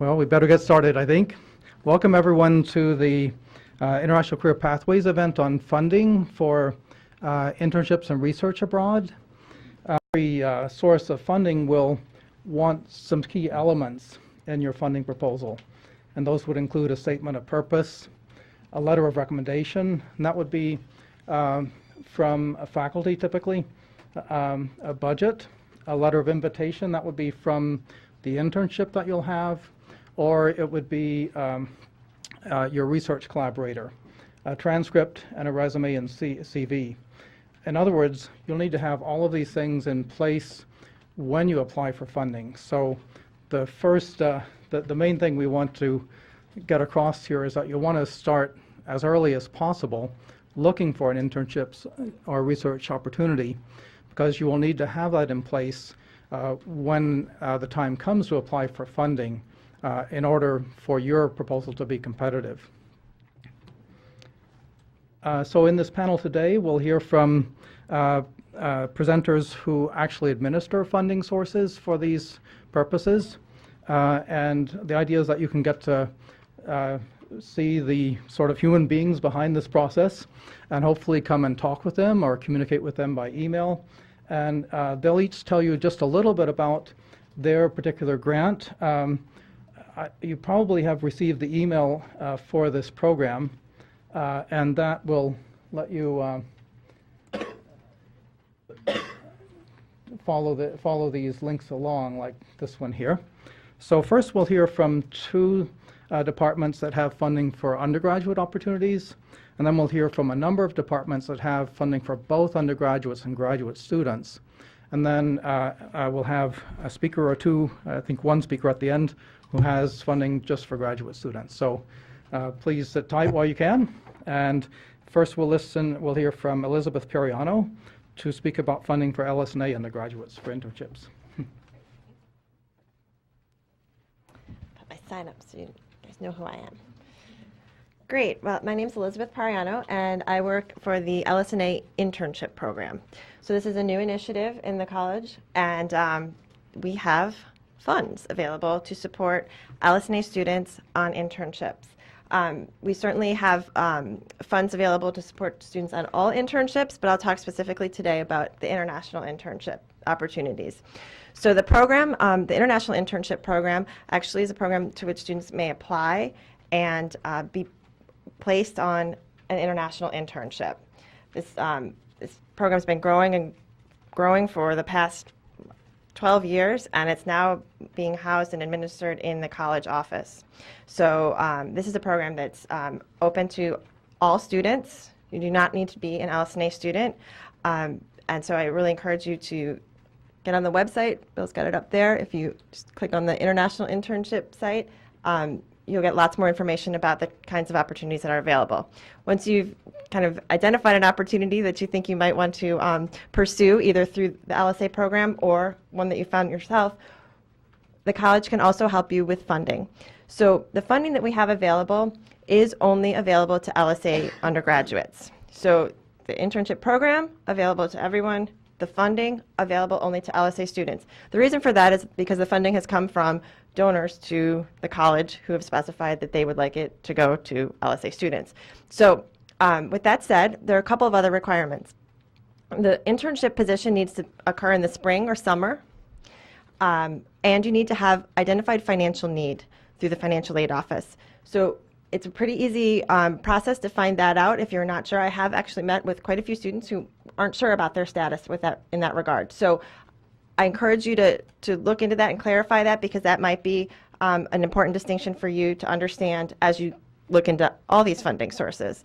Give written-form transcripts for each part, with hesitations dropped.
Well, we better get started, I think. Welcome everyone to the International Career Pathways event on funding for internships and research abroad. Every source of funding will want some key elements in your funding proposal, and those would include a statement of purpose, a letter of recommendation, and that would be from a faculty typically, a budget, a letter of invitation, that would be from the internship that you'll have, or it would be your research collaborator, a transcript and a resume and CV. In other words, you'll need to have all of these things in place when you apply for funding. So the first, the main thing we want to get across here is that you want to start as early as possible looking for an internship or research opportunity, because you will need to have that in place when the time comes to apply for funding in order for your proposal to be competitive. So in this panel today, we'll hear from presenters who actually administer funding sources for these purposes. And the idea is that you can get to see the sort of human beings behind this process and hopefully come and talk with them or communicate with them by email. And they'll each tell you just a little bit about their particular grant. You probably have received the email for this program, and that will let you follow these links along, like this one here. So first we'll hear from two departments that have funding for undergraduate opportunities, and then we'll hear from a number of departments that have funding for both undergraduates and graduate students. And then we'll have a speaker or two, I think one speaker at the end, who has funding just for graduate students. So please sit tight while you can. And first we'll hear from Elizabeth Pariano to speak about funding for LSA undergraduates for internships. Put my sign up so you guys know who I am. Great. Well, my name is Elizabeth Pariano, and I work for the LSA Internship Program. So this is a new initiative in the college, and we have funds available to support LSA students on internships. We certainly have funds available to support students on all internships, but I'll talk specifically today about the international internship opportunities. So the program, the International Internship Program, actually is a program to which students may apply and be placed on an international internship. This program has been growing for the past 12 years, and it's now being housed and administered in the college office. So this is a program that's open to all students. You do not need to be an LSA student. And so I really encourage you to get on the website. Bill's got it up there. If you just click on the International Internship site, you'll get lots more information about the kinds of opportunities that are available. Once you've kind of identified an opportunity that you think you might want to pursue, either through the LSA program or one that you found yourself, the college can also help you with funding. So the funding that we have available is only available to LSA undergraduates. So the internship program, available to everyone. The funding, available only to LSA students. The reason for that is because the funding has come from donors to the college who have specified that they would like it to go to LSA students. So with that said, there are a couple of other requirements. The internship position needs to occur in the spring or summer, and you need to have identified financial need through the financial aid office. So it's a pretty easy process to find that out if you're not sure. I have actually met with quite a few students who aren't sure about their status with that, in that regard. So I encourage you to look into that and clarify that, because that might be an important distinction for you to understand as you look into all these funding sources.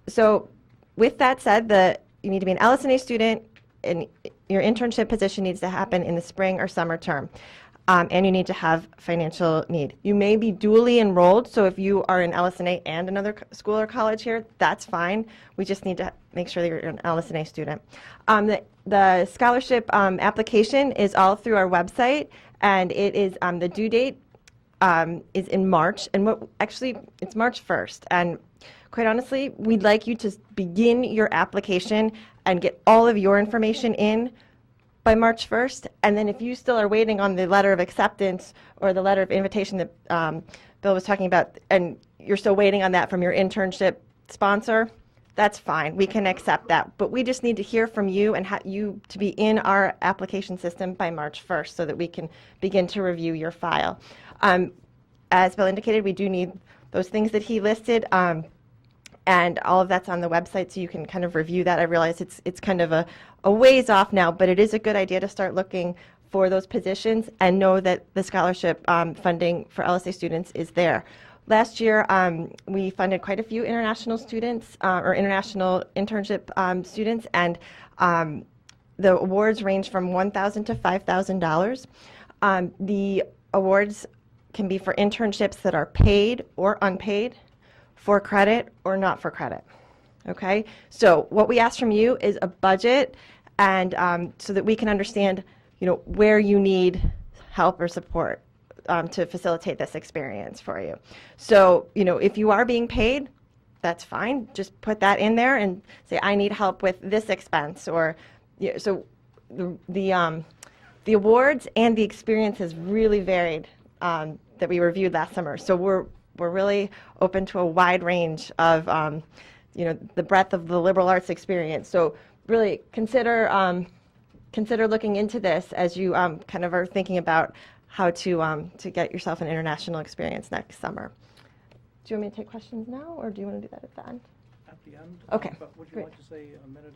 So with that said, you need to be an LSA student, and your internship position needs to happen in the spring or summer term. And you need to have financial need. You may be dually enrolled, so if you are in LSA and another school or college here, that's fine. We just need to make sure that you're an LSA student. The scholarship application is all through our website, and it is the due date is in March, and it's March 1st. And quite honestly, we'd like you to begin your application and get all of your information in by March 1st. And then if you still are waiting on the letter of acceptance or the letter of invitation that Bill was talking about, and you're still waiting on that from your internship sponsor, that's fine. We can accept that. But we just need to hear from you and you to be in our application system by March 1st so that we can begin to review your file. As Bill indicated, we do need those things that he listed, and all of that's on the website, so you can kind of review that. I realize it's kind of a ways off now, but it is a good idea to start looking for those positions and know that the scholarship funding for LSA students is there. Last year, we funded quite a few international students or international internship students, and the awards range from $1,000 to $5,000. The awards can be for internships that are paid or unpaid, for credit or not for credit. Okay, so what we ask from you is a budget, and so that we can understand, where you need help or support to facilitate this experience for you. So, if you are being paid, that's fine. Just put that in there and say, I need help with this expense. Or, so the awards and the experience has really varied that we reviewed last summer. So we're really open to a wide range of, the breadth of the liberal arts experience. So really consider looking into this as you kind of are thinking about how to get yourself an international experience next summer. Do you want me to take questions now, or do you want to do that at the end? At the end. Okay. But would you like to say a minute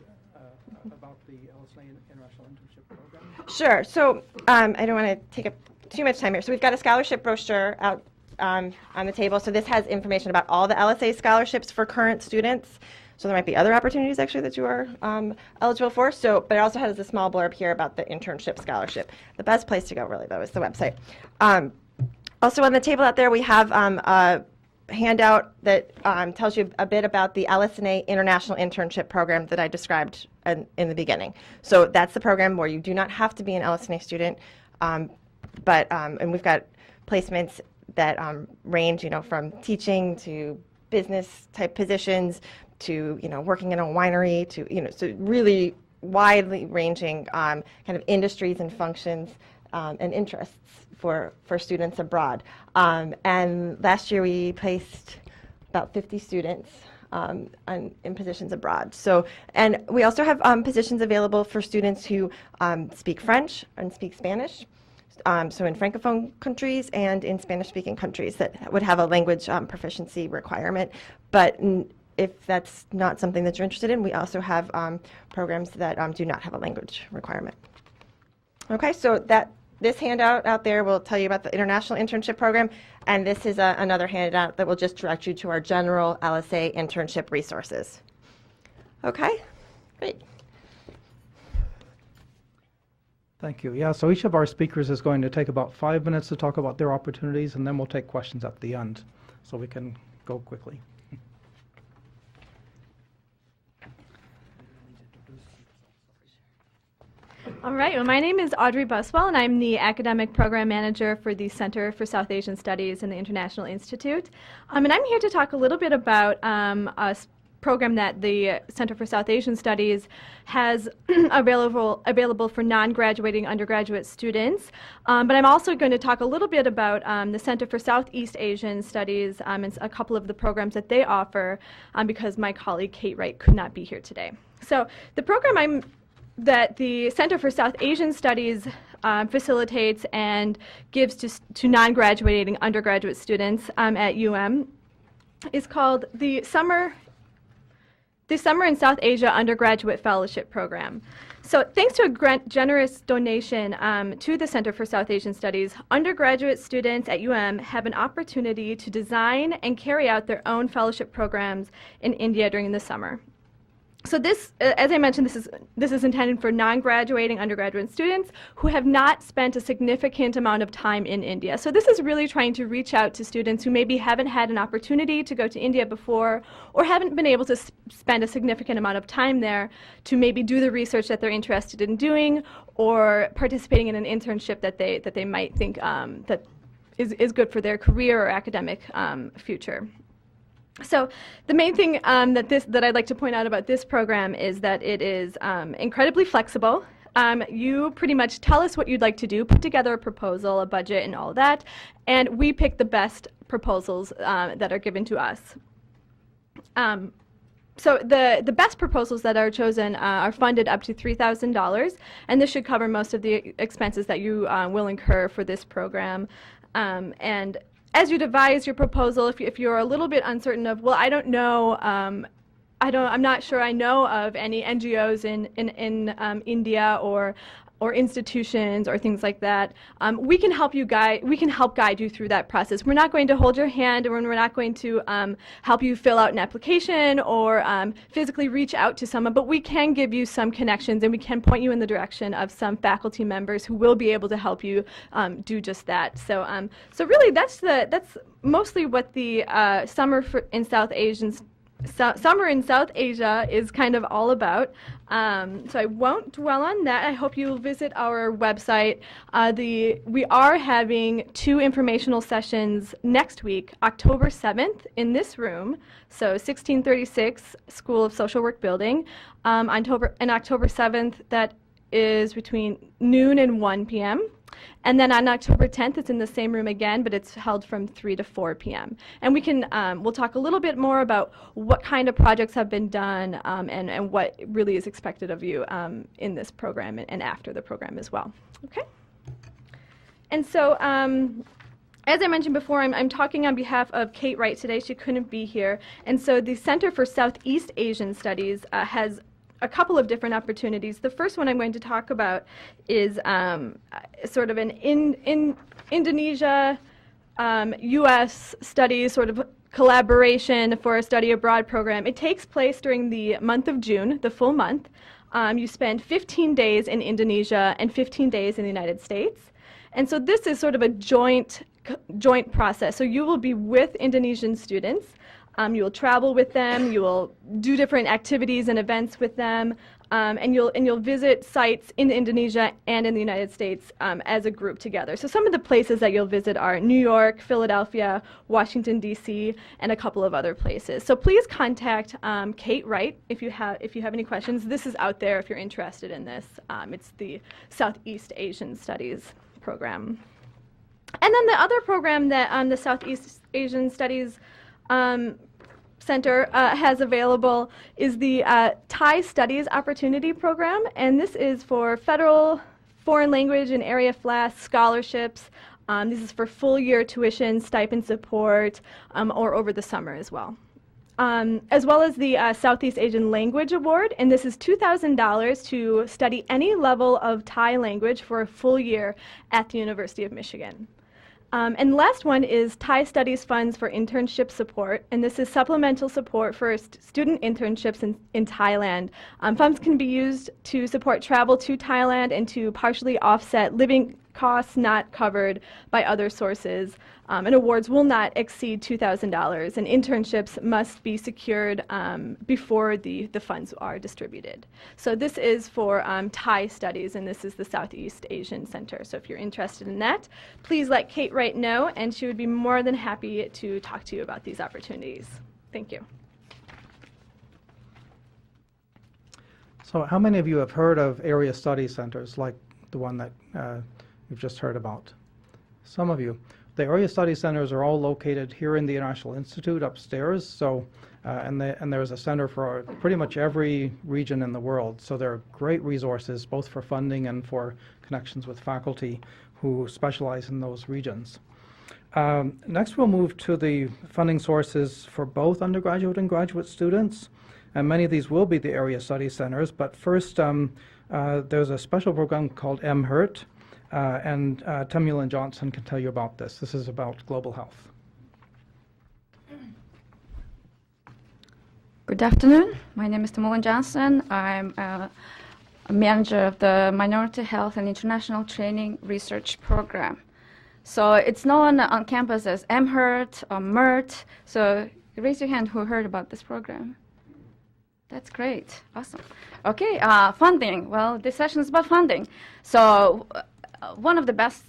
about the LSA International Internship Program? Sure. So I don't want to take up too much time here. So we've got a scholarship brochure out on the table. So this has information about all the LSA scholarships for current students. So there might be other opportunities actually that you are eligible for. So, but it also has a small blurb here about the internship scholarship. The best place to go really though is the website. Also on the table out there we have a handout that tells you a bit about the LSA International Internship Program that I described in the beginning. So that's the program where you do not have to be an LSA student, and we've got placements that range, from teaching to business type positions to, working in a winery to, so really widely ranging kind of industries and functions and interests for students abroad. And last year we placed about 50 students in positions abroad. So, and we also have positions available for students who speak French and speak Spanish. So in Francophone countries and in Spanish-speaking countries that would have a language proficiency requirement. But if that's not something that you're interested in, we also have programs that do not have a language requirement. Okay, so this handout out there will tell you about the International Internship Program, and this is another handout that will just direct you to our general LSA internship resources. Okay, great. Thank you. Yeah, so each of our speakers is going to take about 5 minutes to talk about their opportunities, and then we'll take questions at the end, so we can go quickly. All right, well, my name is Audrey Buswell, and I'm the Academic Program Manager for the Center for South Asian Studies in the International Institute. And I'm here to talk a little bit about a program that the Center for South Asian Studies has available for non-graduating undergraduate students. But I'm also going to talk a little bit about the Center for Southeast Asian Studies and a couple of the programs that they offer because my colleague Kate Wright could not be here today. So the program that the Center for South Asian Studies facilitates and gives to non-graduating undergraduate students at is called the Summer in South Asia Undergraduate Fellowship Program. So thanks to a generous donation to the Center for South Asian Studies, undergraduate students at have an opportunity to design and carry out their own fellowship programs in India during the summer. So this, as I mentioned, this is intended for non-graduating undergraduate students who have not spent a significant amount of time in India. So this is really trying to reach out to students who maybe haven't had an opportunity to go to India before or haven't been able to spend a significant amount of time there to maybe do the research that they're interested in doing or participating in an internship that they might think that is good for their career or academic future. So the main thing that I'd like to point out about this program is that it is incredibly flexible. you pretty much tell us what you'd like to do, put together a proposal, a budget, and all that, and we pick the best proposals that are given to us. So the best proposals that are chosen are funded up to $3,000, and this should cover most of the expenses that you will incur for this program. And as you devise your proposal, if you're a little bit uncertain of, well, I don't know, I'm not sure I know of any NGOs in India or institutions or things like that, we can help guide you through that process. We're not going to hold your hand, and we're not going to help you fill out an application or physically reach out to someone, but we can give you some connections, and we can point you in the direction of some faculty members who will be able to help you do just that. So really that's mostly what the summer in South Asia is kind of all about. So I won't dwell on that. I hope you'll visit our website. We are having 2 informational sessions next week, October 7th in this room, so 1636 School of Social Work Building. On October 7th, that is between noon and 1 p.m. And then on October 10th, it's in the same room again, but it's held from 3 to 4 p.m. And we'll talk a little bit more about what kind of projects have been done and what really is expected of you in this program and after the program as well. Okay? And so, as I mentioned before, I'm talking on behalf of Kate Wright today. She couldn't be here. And so the Center for Southeast Asian Studies has a couple of different opportunities. The first one I'm going to talk about is sort of an Indonesia, U.S. studies sort of collaboration for a study abroad program. It takes place during the month of June, the full month. You spend 15 days in Indonesia and 15 days in the United States. And so this is sort of a joint process. So you will be with Indonesian students. You will travel with them, you will do different activities and events with them, and you'll visit sites in Indonesia and in the United States as a group together. So some of the places that you'll visit are New York, Philadelphia, Washington, D.C., and a couple of other places. So please contact Kate Wright if you have any questions. This is out there if you're interested in this. It's the Southeast Asian Studies program. And then the other program that the Southeast Asian Studies Center has available is the Thai Studies Opportunity Program, and this is for federal foreign language and area FLAS scholarships. This is for full year tuition, stipend support, or over the summer as well. As well as the Southeast Asian Language Award, and this is $2,000 to study any level of Thai language for a full year at the University of Michigan. And the last one is Thai Studies Funds for Internship Support, and this is supplemental support for student internships in Thailand. Funds can be used to support travel to Thailand and to partially offset living costs not covered by other sources. And awards will not exceed $2,000, and internships must be secured before the funds are distributed. So this is for Thai studies, and this is the Southeast Asian Center. So if you're interested in that, please let Kate Wright know, and she would be more than happy to talk to you about these opportunities. Thank you. So how many of you have heard of area study centers like the one that you've just heard about? Some of you. The area study centers are all located here in the International Institute upstairs. So, and there's a center for pretty much every region in the world. So they're great resources, both for funding and for connections with faculty who specialize in those regions. Next, we'll move to the funding sources for both undergraduate and graduate students. And many of these will be the area study centers. But first, there's a special program called MHIRT. And Temuulen Johnson can tell you about this. This is about global health. Good afternoon. My name is Temuulen Johnson. I'm a manager of the Minority Health and International Training Research Program. So it's known on campus as MHIRT or MHIRT. So raise your hand who heard about this program. That's great. Awesome. Okay, funding. Well, this session is about funding. So one of the best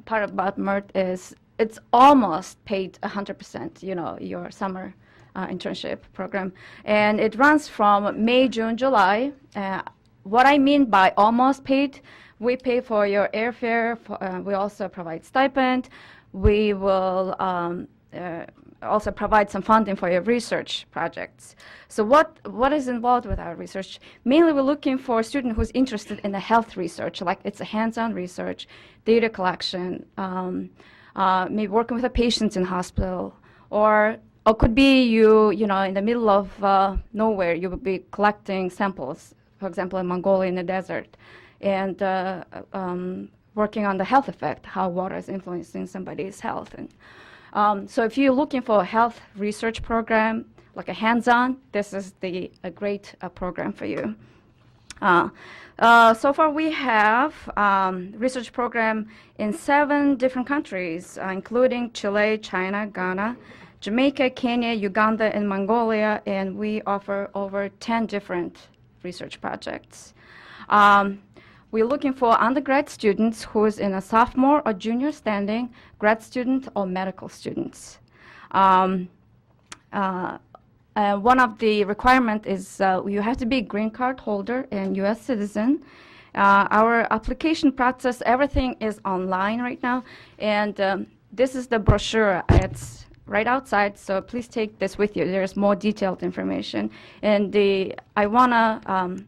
part about MHIRT is it's almost paid 100%, you know, your summer internship program. And it runs from May, June, July. what I mean by almost paid, we pay for your airfare. We also provide stipend. We will also provide some funding for your research projects. So what is involved with our research? Mainly we're looking for a student who's interested in the health research, like it's a hands-on research, data collection, maybe working with the patients in hospital, or could be you know, in the middle of nowhere, you would be collecting samples, for example, in Mongolia in the desert, and working on the health effect, how water is influencing somebody's health. And so if you're looking for a health research program, like a hands-on, this is a great program for you. So far we have research program in 7 different countries, including Chile, China, Ghana, Jamaica, Kenya, Uganda, and Mongolia, and we offer over 10 different research projects. We're looking for undergrad students who is in a sophomore or junior standing, grad student or medical students. One of the requirements is you have to be a green card holder and U.S. citizen. Our application process, everything is online right now, and this is the brochure. It's right outside, so please take this with you. There's more detailed information. And I want to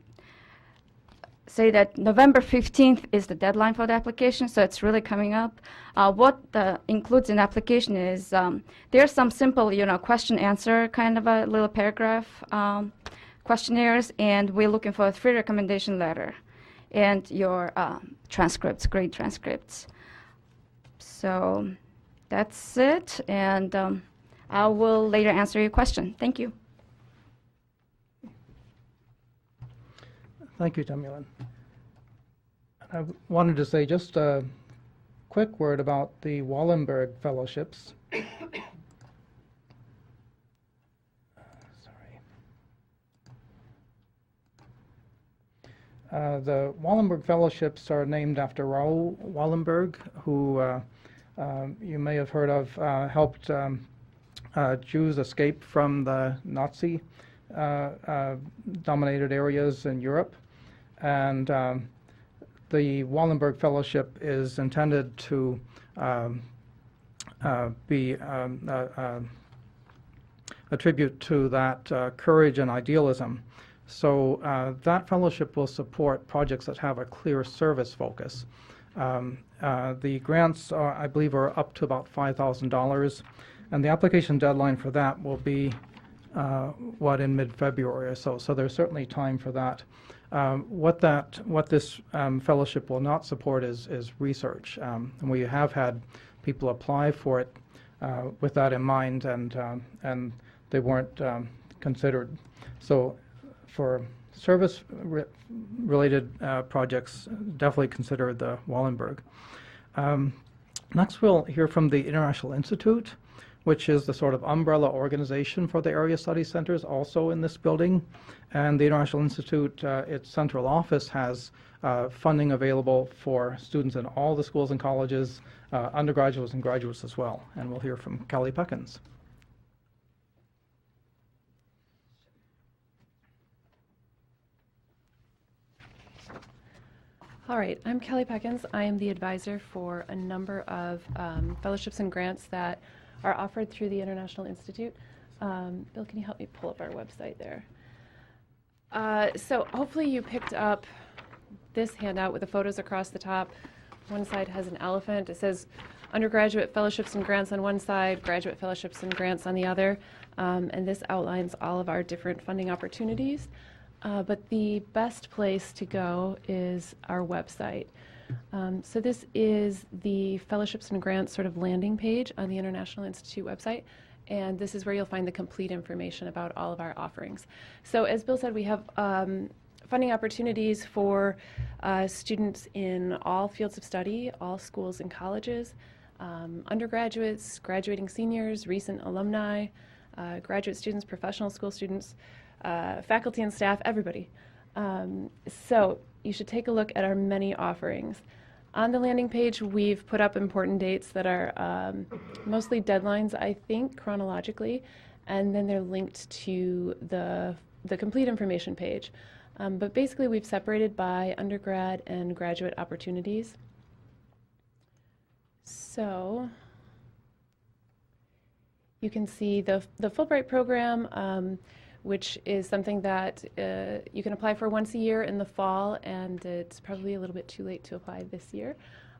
say that November 15th is the deadline for the application, so it's really coming up. What includes in application is there's some simple, you know, question-answer kind of a little paragraph questionnaires, and we're looking for a 3 recommendation letter and your transcripts, grade transcripts. So that's it, and I will later answer your question. Thank you. Thank you, Temuulen. I wanted to say just a quick word about the Wallenberg Fellowships. The Wallenberg Fellowships are named after Raoul Wallenberg, who you may have heard of, helped Jews escape from the Nazi dominated areas in Europe. And the Wallenberg Fellowship is intended to be a tribute to that courage and idealism. So that fellowship will support projects that have a clear service focus. The grants, I believe, are up to about $5,000, and the application deadline for that will be in mid-February or so. So there's certainly time for that. What this fellowship will not support is research, and we have had people apply for it with that in mind, and they weren't considered. So for service-related projects, definitely consider the Wallenberg. Next, we'll hear from the International Institute, which is the sort of umbrella organization for the area study centers, also in this building. And the International Institute, its central office, has funding available for students in all the schools and colleges, undergraduates and graduates as well. And we'll hear from Kelly Peckens. All right, I'm Kelly Peckens. I am the advisor for a number of fellowships and grants that are offered through the International Institute. Bill, can you help me pull up our website there? So hopefully you picked up this handout with the photos across the top. One side has an elephant. It says undergraduate fellowships and grants on one side, graduate fellowships and grants on the other. And this outlines all of our different funding opportunities. But the best place to go is our website. So this is the fellowships and grants sort of landing page on the International Institute website. And this is where you'll find the complete information about all of our offerings. So as Bill said, we have funding opportunities for students in all fields of study, all schools and colleges, undergraduates, graduating seniors, recent alumni, graduate students, professional school students, faculty and staff, everybody. So you should take a look at our many offerings. On the landing page, we've put up important dates that are mostly deadlines, I think, chronologically, and then they're linked to the complete information page. But basically, we've separated by undergrad and graduate opportunities. So you can see the Fulbright program, which is something that you can apply for once a year in the fall, and it's probably a little bit too late to apply this year.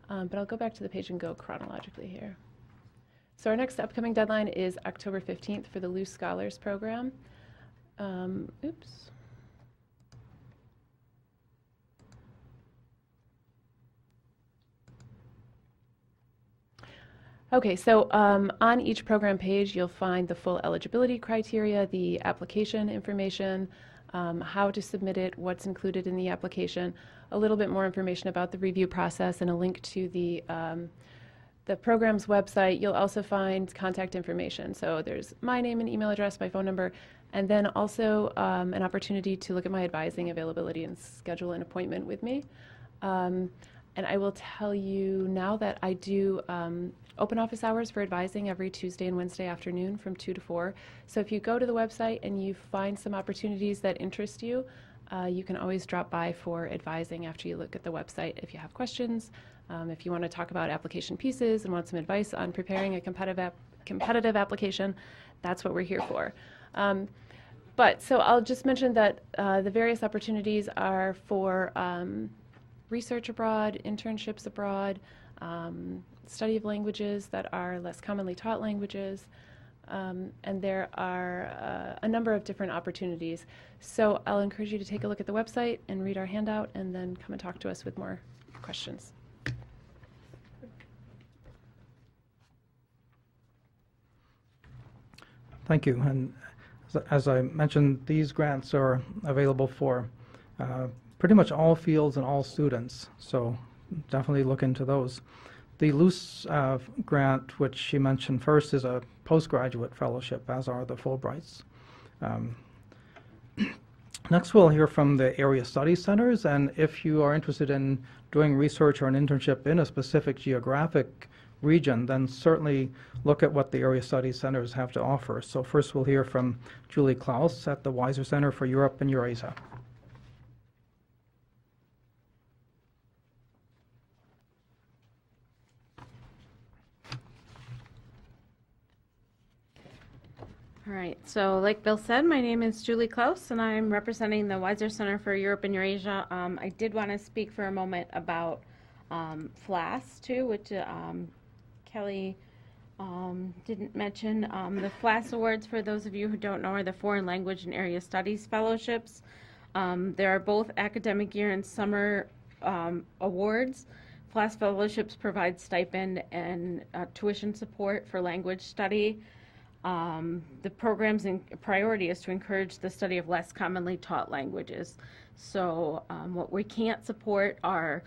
But I'll go back to the page and go chronologically here. So our next upcoming deadline is October 15th for the Loose Scholars program. Oops. Okay, so on each program page, you'll find the full eligibility criteria, the application information, how to submit it, what's included in the application, a little bit more information about the review process, and a link to the program's website. You'll also find contact information. So there's my name and email address, my phone number, and then also an opportunity to look at my advising availability and schedule an appointment with me. And I will tell you now that I do open office hours for advising every Tuesday and Wednesday afternoon from 2 to 4. So if you go to the website and you find some opportunities that interest you, you can always drop by for advising after you look at the website if you have questions. If you want to talk about application pieces and want some advice on preparing a competitive application, that's what we're here for. But so I'll just mention that the various opportunities are for research abroad, internships abroad, study of languages that are less commonly taught languages, and there are a number of different opportunities. So I'll encourage you to take a look at the website and read our handout and then come and talk to us with more questions. Thank you. And as I mentioned, these grants are available for pretty much all fields and all students, so definitely look into those. The Loose grant, which she mentioned first, is a postgraduate fellowship, as are the Fulbrights. Next, we'll hear from the area study centers, and if you are interested in doing research or an internship in a specific geographic region, then certainly look at what the area study centers have to offer. So first we'll hear from Julie Claus at the Weiser Center for Europe and Eurasia. All right, so like Bill said, my name is Julie Claus, and I'm representing the Weiser Center for Europe and Eurasia. I did want to speak for a moment about FLAS too, which Kelly didn't mention. The FLAS Awards, for those of you who don't know, are the Foreign Language and Area Studies Fellowships. There are both academic year and summer awards. FLAS Fellowships provide stipend and tuition support for language study. The program's priority is to encourage the study of less commonly taught languages. So what we can't support are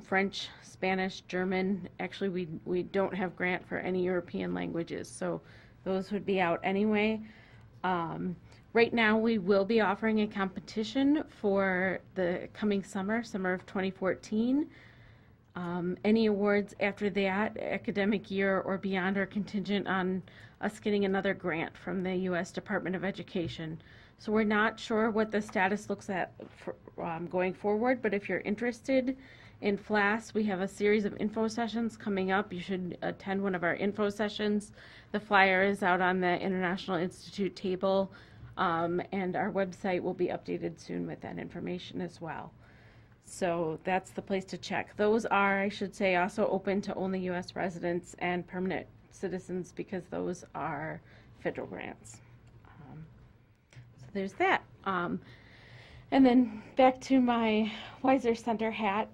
French, Spanish, German. Actually, we don't have grant for any European languages, so those would be out anyway. Right now, we will be offering a competition for the coming summer of 2014. Any awards after that academic year or beyond are contingent on us getting another grant from the U.S. Department of Education. So we're not sure what the status looks at for, going forward, but if you're interested in FLAS, we have a series of info sessions coming up. You should attend one of our info sessions. The flyer is out on the International Institute table, and our website will be updated soon with that information as well. So that's the place to check. Those are, I should say, also open to only U.S. residents and permanent citizens because those are federal grants. So there's that. And then back to my Weiser Center hat.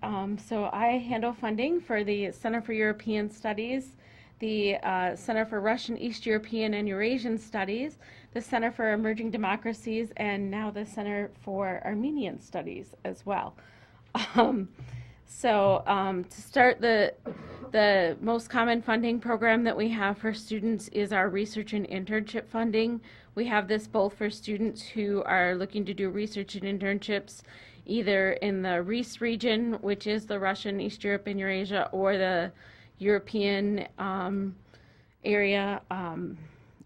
So I handle funding for the Center for European Studies, the Center for Russian, East European, and Eurasian Studies, the Center for Emerging Democracies, and now the Center for Armenian Studies as well. To start, the most common funding program that we have for students is our research and internship funding. We have this both for students who are looking to do research and internships either in the REASE region, which is the Russian, East Europe, and Eurasia, or the European area.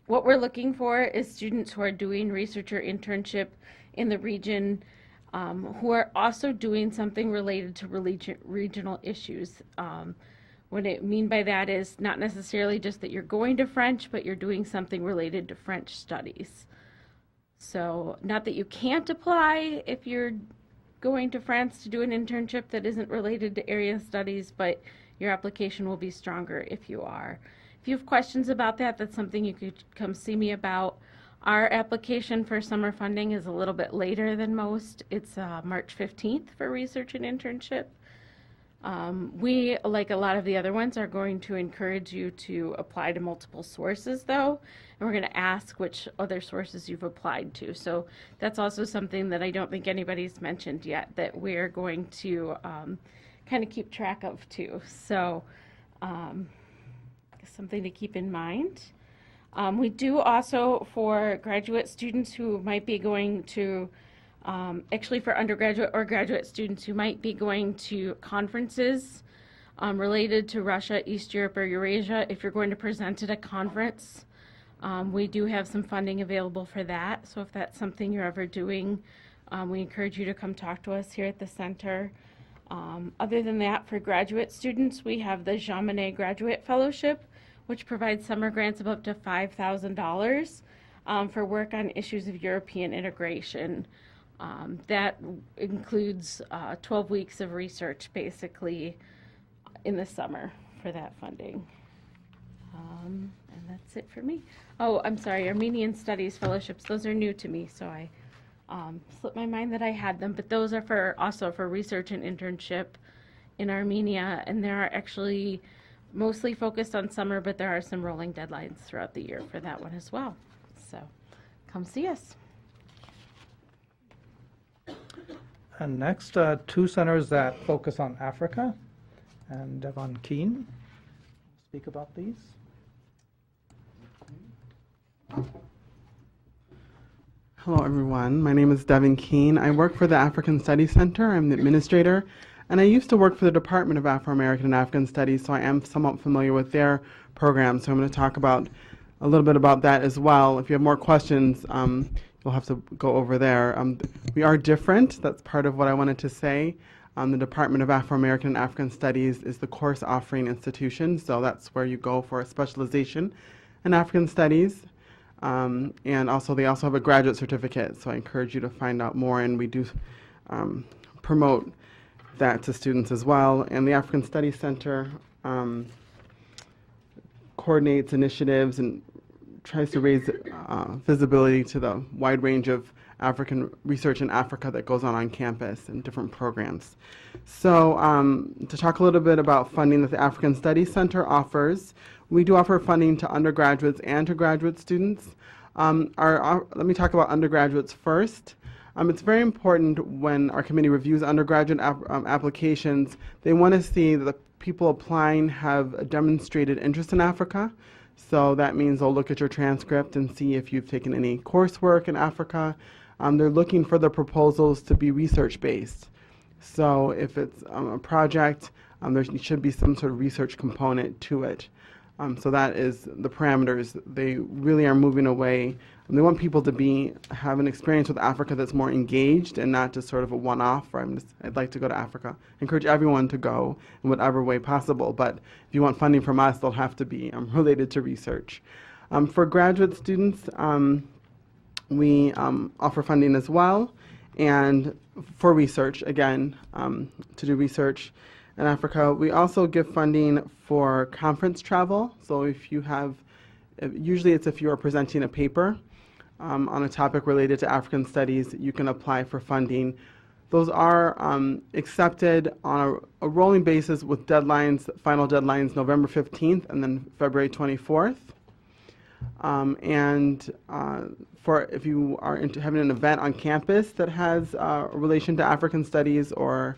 What we're looking for is students who are doing research or internship in the region who are also doing something related to regional issues. What I mean by that is not necessarily just that you're going to French, but you're doing something related to French studies. So not that you can't apply if you're going to France to do an internship that isn't related to area studies, but your application will be stronger if you are. If you have questions about that, that's something you could come see me about. Our application for summer funding is a little bit later than most. It's March 15th for research and internship. We, like a lot of the other ones, are going to encourage you to apply to multiple sources, though, and we're going to ask which other sources you've applied to. So that's also something that I don't think anybody's mentioned yet that we're going to kind of keep track of, too. So something to keep in mind. We do also, for graduate students who might be going to, actually for undergraduate or graduate students who might be going to conferences related to Russia, East Europe, or Eurasia, if you're going to present at a conference, we do have some funding available for that. So if that's something you're ever doing, we encourage you to come talk to us here at the center. Other than that, for graduate students, we have the Jean Monnet Graduate Fellowship, which provides summer grants of up to $5,000 for work on issues of European integration. That includes 12 weeks of research, basically, in the summer for that funding. And that's it for me. Oh, I'm sorry, Armenian Studies Fellowships, those are new to me, so I slipped my mind that I had them, but those are also for research and internship in Armenia, and there are actually mostly focused on summer, but there are some rolling deadlines throughout the year for that one as well. So come see us. And next, two centers that focus on Africa, and Devon Keane will speak about these. Hello everyone, my name is Devon Keane. I work for the African Studies Center. I'm the administrator, and I used to work for the Department of Afro-American and African Studies, so I am somewhat familiar with their program. So I'm going to talk about a little bit about that as well. If you have more questions, you'll have to go over there. We are different. That's part of what I wanted to say. The Department of Afro-American and African Studies is the course offering institution, so that's where you go for a specialization in African Studies. And also, they also have a graduate certificate, so I encourage you to find out more, and we do promote that to students as well. And the African Studies Center coordinates initiatives and tries to raise visibility to the wide range of African research in Africa that goes on campus and different programs. So to talk a little bit about funding that the African Studies Center offers, we do offer funding to undergraduates and to graduate students. Let me talk about undergraduates first. It's very important when our committee reviews undergraduate applications, they want to see that the people applying have a demonstrated interest in Africa. So that means they'll look at your transcript and see if you've taken any coursework in Africa. They're looking for the proposals to be research-based. So if it's a project, there should be some sort of research component to it. So that is the parameters. They really are moving away. They want people to have an experience with Africa that's more engaged and not just sort of a one-off, or I'd like to go to Africa. I encourage everyone to go in whatever way possible, but if you want funding from us, they'll have to be related to research. For graduate students, we offer funding as well, and for research, again, to do research in Africa. We also give funding for conference travel. So if you have, usually it's if you are presenting a paper on a topic related to African studies, you can apply for funding. Those are accepted on a rolling basis with deadlines, final deadlines November 15th and then February 24th. For if you are having an event on campus that has a relation to African studies, or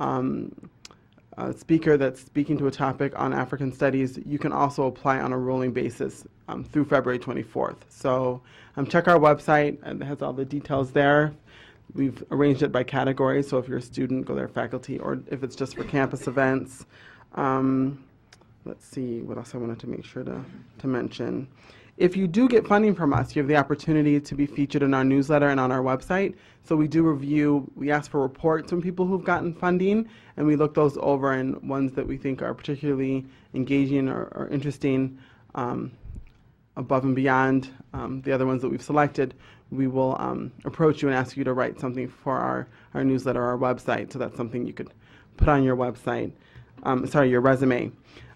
a speaker that's speaking to a topic on African studies, you can also apply on a rolling basis through February 24th. So check our website, and it has all the details there. We've arranged it by category, so if you're a student, go there, faculty, or if it's just for campus events. Let's see, what else I wanted to make sure to mention. If you do get funding from us, you have the opportunity to be featured in our newsletter and on our website. So we do review, we ask for reports from people who've gotten funding, and we look those over, and ones that we think are particularly engaging or interesting above and beyond the other ones that we've selected, we will approach you and ask you to write something for our newsletter or our website. So that's something you could put on your website, your resume.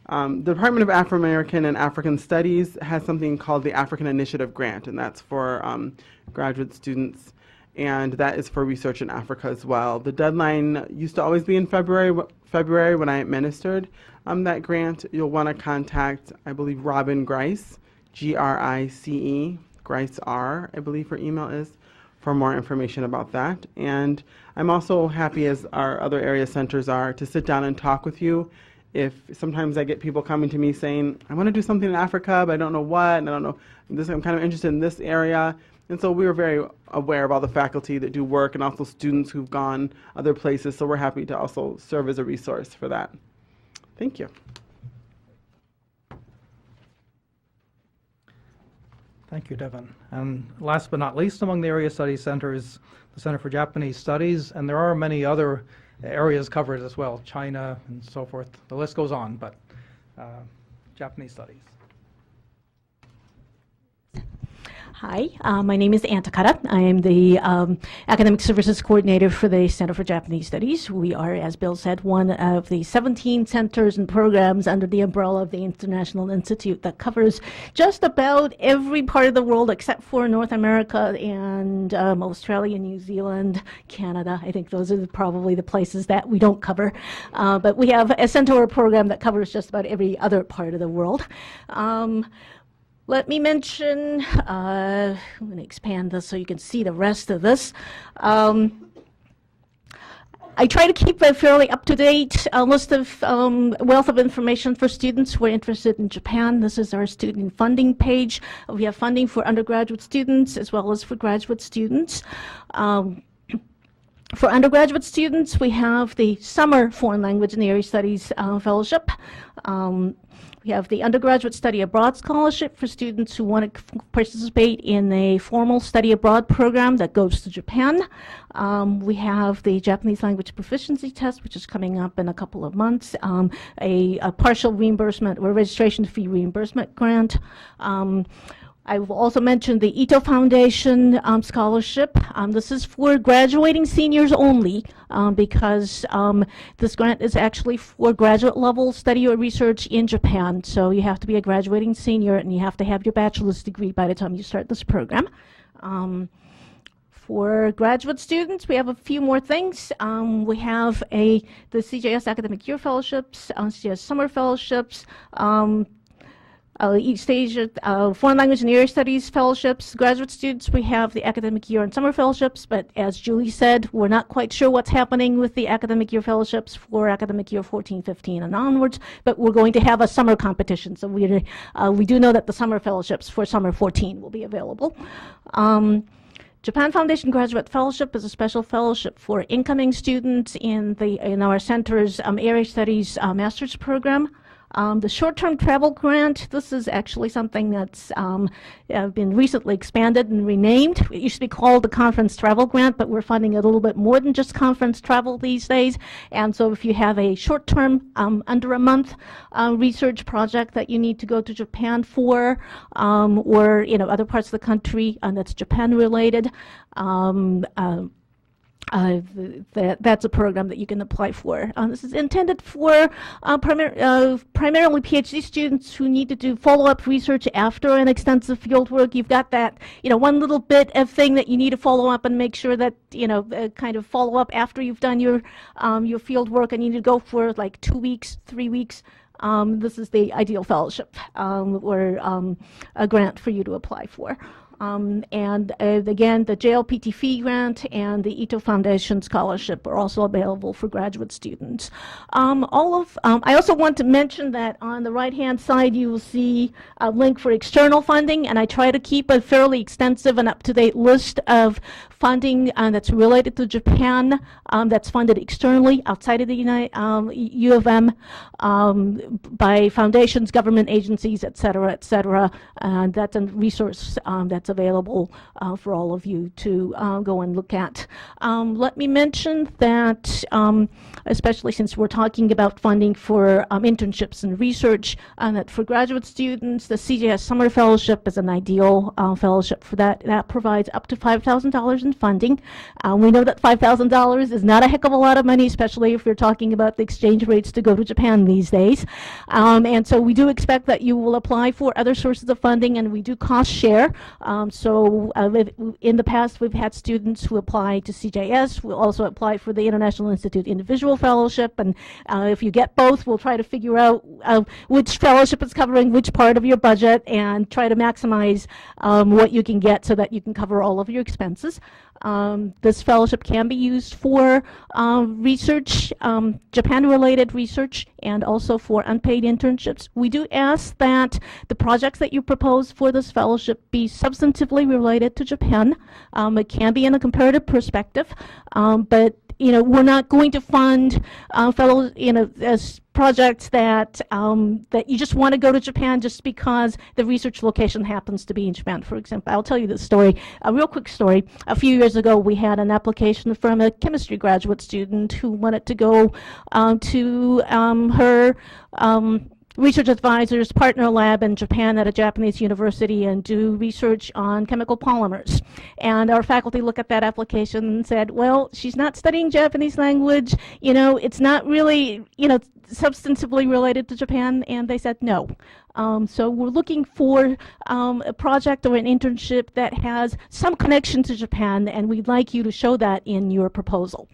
The Department of Afro-American and African Studies has something called the African Initiative Grant, and that's for graduate students, and that is for research in Africa as well. The deadline used to always be in February when I administered that grant. You'll want to contact, I believe, Robin Grice, Grice, Grice R, I believe her email is, for more information about that. And I'm also happy, as our other area centers are, to sit down and talk with you. If sometimes I get people coming to me saying, I want to do something in Africa, but I don't know what, and I don't know, I'm kind of interested in this area. And so we are very aware of all the faculty that do work and also students who've gone other places, so we're happy to also serve as a resource for that. Thank you. Thank you, Devon. And last but not least, among the area study centers, the Center for Japanese Studies, and there are many other areas covered as well, China and so forth. The list goes on, but Japanese studies. Hi, my name is Takata. I am the Academic Services Coordinator for the Center for Japanese Studies. We are, as Bill said, one of the 17 centers and programs under the umbrella of the International Institute that covers just about every part of the world except for North America and Australia, New Zealand, Canada. I think those are probably the places that we don't cover. But we have a center or program that covers just about every other part of the world. Let me mention, I'm going to expand this so you can see the rest of this. I try to keep a fairly up-to-date list of wealth of information for students who are interested in Japan. This is our student funding page. We have funding for undergraduate students as well as for graduate students. For undergraduate students, we have the Summer Foreign Language and Area Studies Fellowship. We have the Undergraduate Study Abroad Scholarship for students who want to participate in a formal study abroad program that goes to Japan. We have the Japanese Language Proficiency Test, which is coming up in a couple of months, a partial reimbursement or registration fee reimbursement grant. I've also mentioned the Ito Foundation scholarship. This is for graduating seniors only because this grant is actually for graduate level study or research in Japan. So you have to be a graduating senior and you have to have your bachelor's degree by the time you start this program. For graduate students, we have a few more things. We have the CJS Academic Year Fellowships, CJS Summer Fellowships, East Asia Foreign Language and Area Studies Fellowships. Graduate students, we have the Academic Year and Summer Fellowships, but as Julie said, we're not quite sure what's happening with the Academic Year Fellowships for Academic Year 14, 15, and onwards, but we're going to have a summer competition, so we do know that the Summer Fellowships for Summer 14 will be available. Japan Foundation Graduate Fellowship is a special fellowship for incoming students in our center's Area Studies Master's Program. The short-term travel grant, this is actually something that's been recently expanded and renamed. It used to be called the Conference Travel Grant, but we're funding it a little bit more than just conference travel these days. And so if you have a short-term, under a month research project that you need to go to Japan for, or other parts of the country that's Japan-related, that's a program that you can apply for. This is intended for primarily PhD students who need to do follow-up research after an extensive field work. You've got that, one little bit of thing that you need to follow up and make sure that, kind of follow up after you've done your field work, and you need to go for like 2 weeks, 3 weeks. This is the ideal fellowship or a grant for you to apply for. And again, the JLPT fee grant and the Ito Foundation Scholarship are also available for graduate students. I also want to mention that on the right-hand side, you will see a link for external funding, and I try to keep a fairly extensive and up-to-date list of funding that's related to Japan, that's funded externally outside of the U of M, by foundations, government agencies, et cetera, et cetera. And that's a resource that's available for all of you to go and look at. Let me mention that, especially since we're talking about funding for internships and research, that for graduate students, the CJS Summer Fellowship is an ideal fellowship for that. That provides up to $5,000 in funding. We know that $5,000 is not a heck of a lot of money, especially if you're talking about the exchange rates to go to Japan these days. And so we do expect that you will apply for other sources of funding, and we do cost share. In the past, we've had students who apply to CJS. We'll also apply for the International Institute Individual Fellowship, and if you get both, we'll try to figure out which fellowship is covering which part of your budget and try to maximize what you can get so that you can cover all of your expenses. This fellowship can be used for research, Japan-related research, and also for unpaid internships. We do ask that the projects that you propose for this fellowship be substantively related to Japan. It can be in a comparative perspective, but we're not going to fund as projects that that you just want to go to Japan just because the research location happens to be in Japan. For example, I'll tell you this story, a real quick story. A few years ago, we had an application from a chemistry graduate student who wanted to go to her research advisor's partner lab in Japan at a Japanese university and do research on chemical polymers. And our faculty looked at that application and said, well, she's not studying Japanese language, it's not really, substantively related to Japan, and they said no. So we're looking for a project or an internship that has some connection to Japan, and we'd like you to show that in your proposal.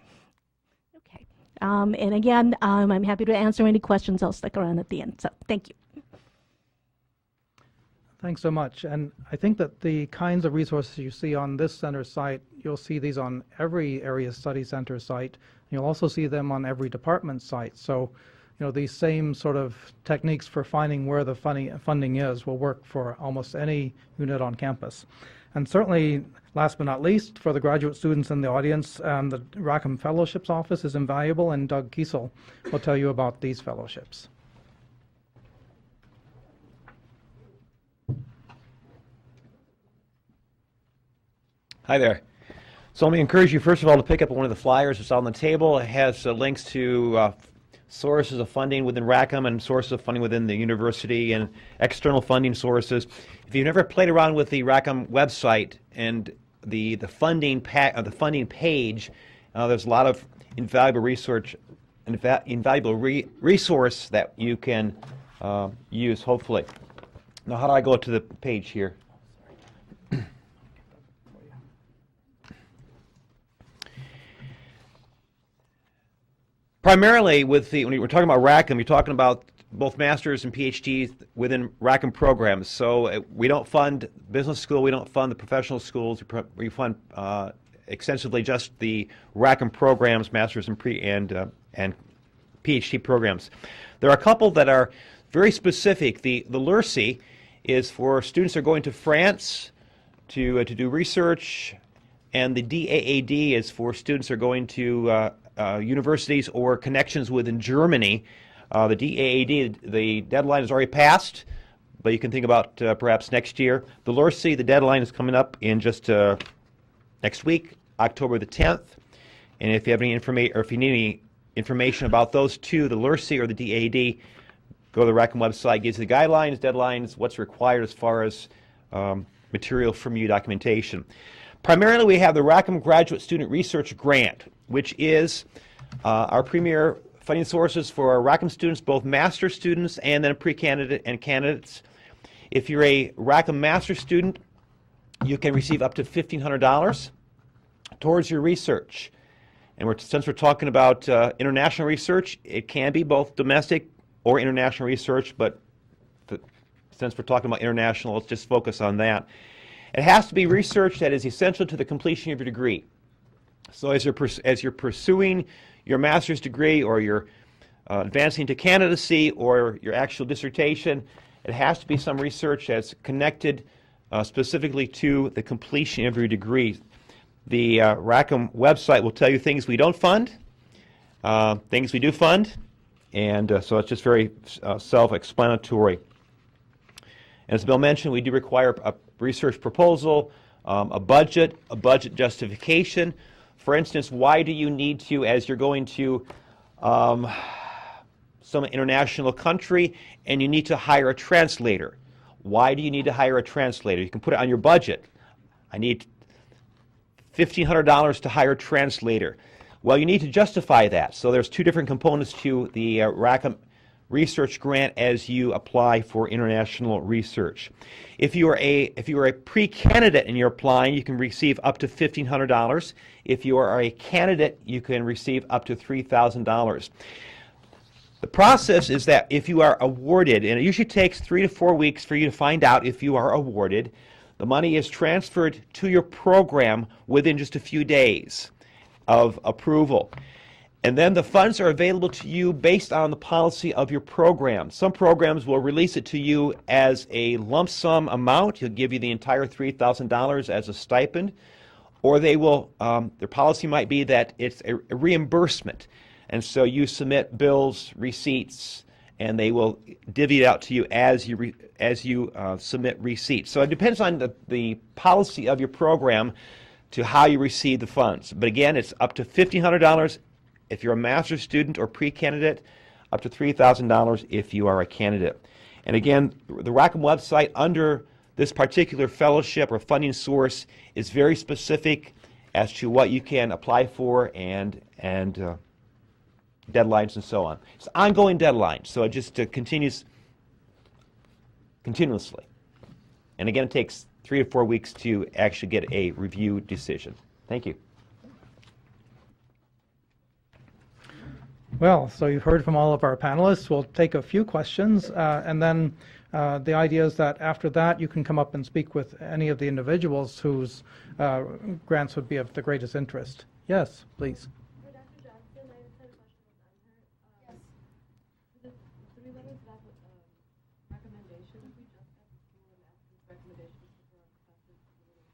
And again, I'm happy to answer any questions. I'll stick around at the end. So thank you. Thanks so much. And I think that the kinds of resources you see on this center site, you'll see these on every Area Study Center site. You'll also see them on every department site. So, these same sort of techniques for finding where the funding is will work for almost any unit on campus. And certainly, last but not least, for the graduate students in the audience, the Rackham Fellowships Office is invaluable, and Doug Keasal will tell you about these fellowships. Hi there. So let me encourage you, first of all, to pick up one of the flyers that's on the table. It has links to sources of funding within Rackham and sources of funding within the university and external funding sources. If you've never played around with the Rackham website and the funding page, there's a lot of invaluable research, invaluable resource that you can use, hopefully. Now, how do I go to the page here? Primarily, when we're talking about Rackham, you're talking about both masters and PhDs within Rackham programs. So we don't fund business school, we don't fund the professional schools. We fund extensively just the Rackham programs, masters and PhD programs. There are a couple that are very specific. The LSA is for students who are going to France to do research, and the DAAD is for students who are going to universities or connections within Germany. The DAAD, the deadline is already passed, but you can think about perhaps next year. The LSA, the deadline is coming up in just next week, October the 10th. And if you have any information, or if you need any information about those two, the LSA or the DAAD, go to the Rackham website, gives you the guidelines, deadlines, what's required as far as material from you, documentation. Primarily, we have the Rackham Graduate Student Research Grant, which is our premier funding sources for our Rackham students, both master students and then pre-candidate and candidates. If you're a Rackham master student, you can receive up to $1,500 towards your research. And since we're talking about international research, it can be both domestic or international research, but since we're talking about international, let's just focus on that. It has to be research that is essential to the completion of your degree. So as you're pursuing your master's degree, or you're advancing to candidacy, or your actual dissertation, it has to be some research that's connected specifically to the completion of your degree. The Rackham website will tell you things we don't fund, things we do fund, and so it's just very self-explanatory. As Bill mentioned, we do require a research proposal, a budget justification. For instance, why do you need to, as you're going to some international country and you need to hire a translator? Why do you need to hire a translator? You can put it on your budget. I need $1,500 to hire a translator. Well, you need to justify that. So there's two different components to the Rackham research grant as you apply for international research. If you are a pre-candidate and you're applying, you can receive up to $1,500. If you are a candidate, you can receive up to $3,000. The process is that if you are awarded, and it usually takes 3 to 4 weeks for you to find out if you are awarded, the money is transferred to your program within just a few days of approval. And then the funds are available to you based on the policy of your program. Some programs will release it to you as a lump sum amount. He'll give you the entire $3,000 as a stipend. Or they will, their policy might be that it's a reimbursement. And so you submit bills, receipts, and they will divvy it out to you as you submit receipts. So it depends on the policy of your program to how you receive the funds. But again, it's up to $1,500 if you're a master's student or pre-candidate, up to $3,000 if you are a candidate. And again, the Rackham website under this particular fellowship or funding source is very specific as to what you can apply for and deadlines and so on. It's ongoing deadlines, so it just continues continuously. And again, it takes 3 to 4 weeks to actually get a review decision. Thank you. Well, so you've heard from all of our panelists. We'll take a few questions, and then the idea is that after that you can come up and speak with any of the individuals whose grants would be of the greatest interest. Yes, please. For Dr. Johnson, I just had a question with MHIRT. Yes. The 3 letters of recommendation, if we just got the school and asked these recommendations before our classes, it's a little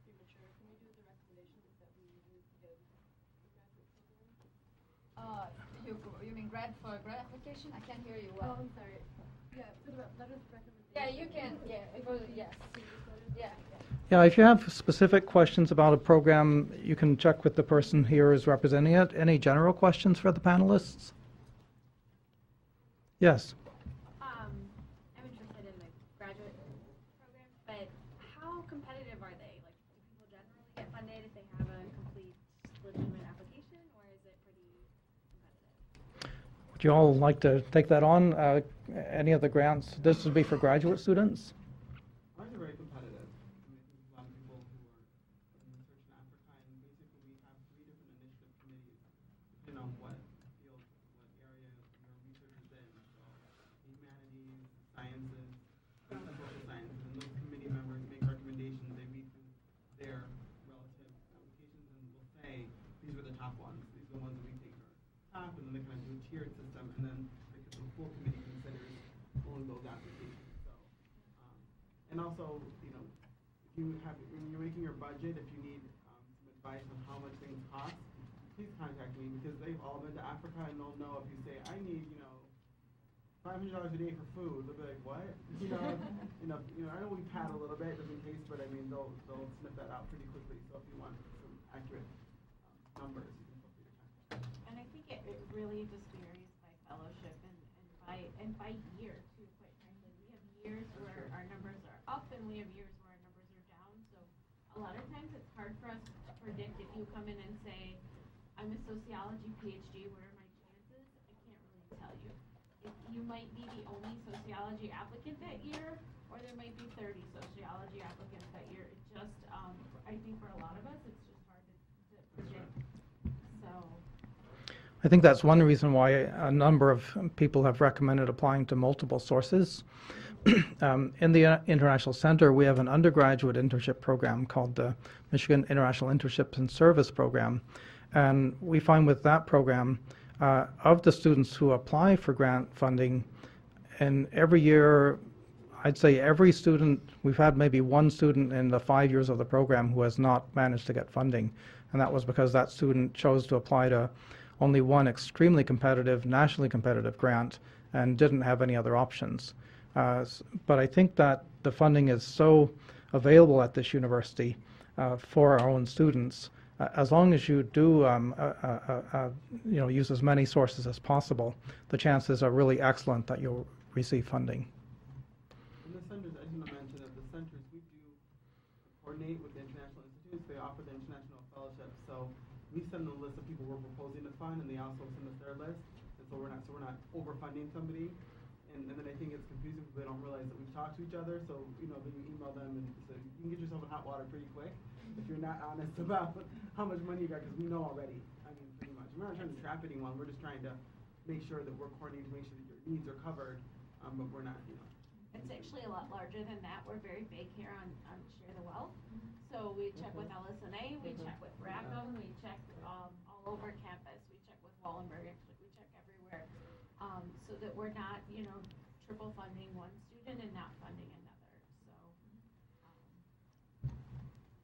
premature. Can we do the recommendations that we usually get in the graduate program? You mean grad for grad application? I can't hear you well. Oh, I'm sorry. Yeah, for the letters of recommendation. Yeah, you can. Yeah, yes. Yeah. Yeah, if you have specific questions about a program, you can check with the person here who's representing it. Any general questions for the panelists? Yes. I'm interested in the graduate program, but how competitive are they? Like, do people generally get funded if they have a complete legitimate application, or is it pretty competitive? Would you all like to take that on? Any of the grants? This would be for graduate students? Ours are very competitive. I mean, there's a lot of people who are in research in Africa, and basically we have 3 different initiative committees, depending on what field, what area your research is in. So humanities, sciences, and social sciences, and those committee members make recommendations. They read through their relative applications and will say, these are the top ones. These are the ones that we think are top, and then they kind of do a tiered system, and then the full committee considers only those applications. So, and also, you know, if you have, when you're making your budget, if you need some advice on how much things cost, please contact me, because they've all been to Africa, and they'll know if you say, I need, you know, $500 a day for food, they'll be like, what? You know, I know we pad a little bit just in case, but I mean, they'll sniff that out pretty quickly. So if you want some accurate numbers, you can feel free to contact me. And I think it really just varies by fellowship and by year too, quite frankly. We have years where our numbers are up and we have years where our numbers are down. So a lot of times it's hard for us to predict. If you come in and say, I'm a sociology PhD, what are my chances? I can't really tell you. You might be the only sociology applicant that year, or there might be 30 sociology applicants that year. It just, I think for a lot of us, it's just hard to predict. So. I think that's one reason why a number of people have recommended applying to multiple sources. in the International Center, we have an undergraduate internship program called the Michigan International Internships and Service Program. And we find with that program, of the students who apply for grant funding, and every year, I'd say every student, we've had maybe one student in the 5 years of the program who has not managed to get funding. And that was because that student chose to apply to only one extremely competitive, nationally competitive grant and didn't have any other options. But I think that the funding is so available at this university for our own students. As long as you do use as many sources as possible, the chances are really excellent that you'll receive funding. In the centers, I just want to mention that the centers, we do coordinate with the international institutes. They offer the international fellowship. So we send them a list of people we're proposing to fund, and they also send us their list. And so we're not overfunding somebody. And then I think it's confusing because they don't realize that we've talked to each other. So then you email them and say, you can get yourself in hot water pretty quick if you're not honest about how much money you got, because we know already. I mean, pretty much. We're not trying to trap anyone. We're just trying to make sure that we're coordinating to make sure that your needs are covered, but we're not, It's actually a lot larger than that. We're very big here on Share the Wealth. So we check with LSA, we check with Rackham, we check all over campus. We check with Wallenberg, actually. We check everywhere, so that we're not, triple funding one student and not funding another. So.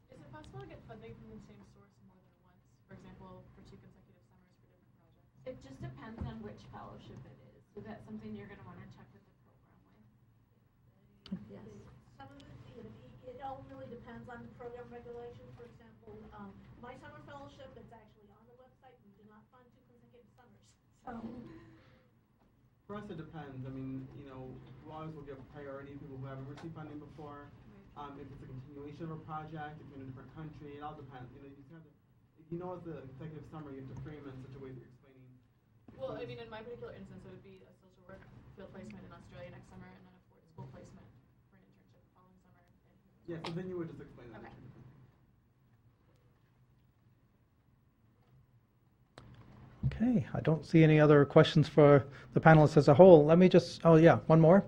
Is it possible to get funding from the same source more than once? For example, for 2 consecutive summers for different projects? It just depends on which fellowship it is. So that's something you're going to want to check with the program with. Yes. Some of it all really depends on the program regulations. For example, my summer fellowship, it's actually on the website. We do not fund 2 consecutive summers. So. For us, it depends. I mean, we always will give priority to people who haven't received funding before. If it's a continuation of a project, if you're in a different country, it all depends. You just have to, if you know it's a consecutive summer, you have to frame it in such a way that you're explaining. Well, I mean, in my particular instance, it would be a social work field placement in Australia next summer, and then a Ford school placement for an internship the following summer. Yeah, so then you would just explain that. Okay. Okay, I don't see any other questions for the panelists as a whole. Let me just, one more.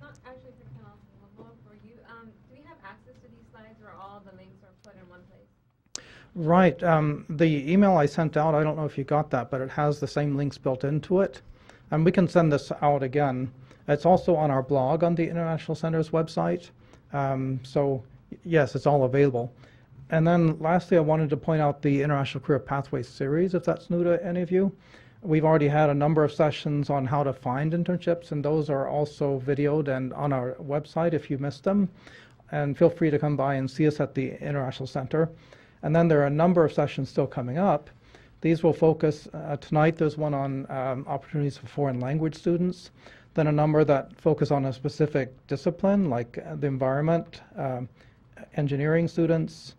Not actually for the panel, one more for you. Do we have access to these slides, or all the links are put in one place? Right. The email I sent out, I don't know if you got that, but it has the same links built into it. And we can send this out again. It's also on our blog on the International Center's website. So, yes, it's all available. And then lastly, I wanted to point out the International Career Pathways series, if that's new to any of you. We've already had a number of sessions on how to find internships, and those are also videoed and on our website if you missed them. And feel free to come by and see us at the International Center. And then there are a number of sessions still coming up. These will focus, tonight there's one on opportunities for foreign language students, then a number that focus on a specific discipline like the environment, engineering students,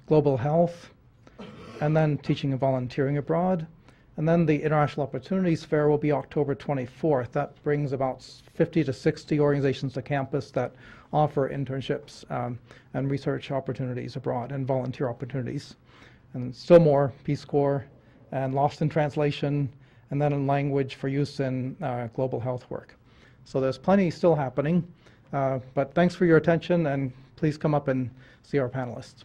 global health, and then teaching and volunteering abroad. And then the International Opportunities Fair will be October 24th. That brings about 50 to 60 organizations to campus that offer internships and research opportunities abroad and volunteer opportunities. And still more, Peace Corps and Lost in Translation, and then in language for use in global health work. So there's plenty still happening, but thanks for your attention, and please come up and see our panelists.